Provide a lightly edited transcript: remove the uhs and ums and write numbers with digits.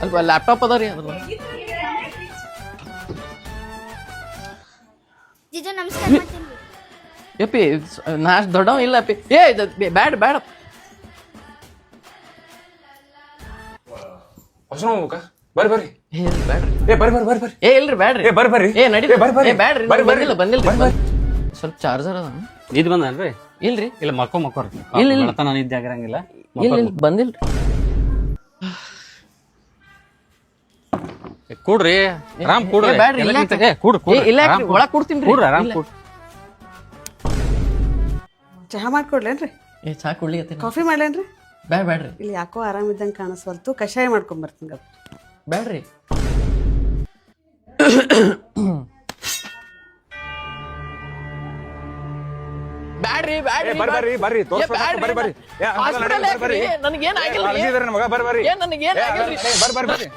ಅಲ್ಪ ಲ್ಯಾಪ್ಟಾಪ್ ಅದ ರೀ ಅದ್ರ ಜಿಜು ನಮಸ್ಕಾರ ಮಾಡ್ತೀನಿ. ಯಪ್ಪಿ ನಾ ಅಷ್ಟು ದೊಡ್ಡವ ಇಲ್ಲ ಅಪ್ಪಿ ಬ್ಯಾಡ ಬ್ಯಾಡ ಬರ್ರಿ ಬರ್ರಿ ಏ ಬ್ಯಾಡ್ರಿ ಬರ್ರಿ ಬರ್ರಿ ಬರ್ರಿ ಏ ಇಲ್ರಿ ಬ್ಯಾಡ್ರಿ ಬರ್ರಿ ಬರ್ರಿ ಏ ನಡಿ ಬರ್ರಿ ಬರ್ರಿ ಬ್ಯಾಡ್ರಿ ಬಂದಿಲ್ಲ ಸ್ವಲ್ಪ ಚಾರ್ಜರ್ ಅದ ನಿದ್ ಬಂದನ್ರಿ ಇಲ್ರಿ ಇಲ್ಲ ಮಕ್ಕೋರಿ ಇಲ್ಲ. ಬೆಳತನ ನಿದ್ದೆ ಆಗಿರಂಗಿಲ್ಲ ಇಲ್ಲ ಬಂದಿಲ್ರಿ ಕೂಡ್ರಿ ಆರಾಮ್ ಕೂಡ್ರಿ ಬ್ಯಾಡ್ರಿ ಇಲ್ಲ ಇಲ್ಲ ಒಳಗ್ ಕೊಡ್ತೀನಿ ಕೂಡ್ರಿ ಆರಾಮ್ ಕೂಡ್ ಚಹಾ ಮಾಡ್ಕೊಡ್ಲೇನ್ರಿ? ಏ ಚಾ ಕುಡ್ಲಿಕ್ಕೆ ಕಾಫಿ ಮಾಡ್ಲೇನ್ರಿ? ಬ್ಯಾಡ್ರಿ ಇಲ್ಲಿ ಯಾಕೋ ಆರಾಮಿದ್ದಂಗೆ ಕಾಣಿಸ್ವಲ್ತು, ಕಷಾಯ ಮಾಡ್ಕೊಂಡ್ ಬರ್ತೀನಿ ಗಪ್. ಬ್ಯಾಡ್ರಿ ಬ್ಯಾಡ್ರಿ ಬ್ಯಾಡ್ರಿ ಬರ್ರಿ ಬರ್ರಿ ತೋರ್ಸ್ಬೇಕು ಬರ್ರಿ ಬರ್ರಿ ನನಗೇನ್ ಆಗಿಲ್ಲ ಮಗ ಬರ್ರಿ ಬರ್ರಿ ನನಗೇನ್ ಆಗಿಲ್ರಿ ಬರ್ರಿ ಬರ್ರಿ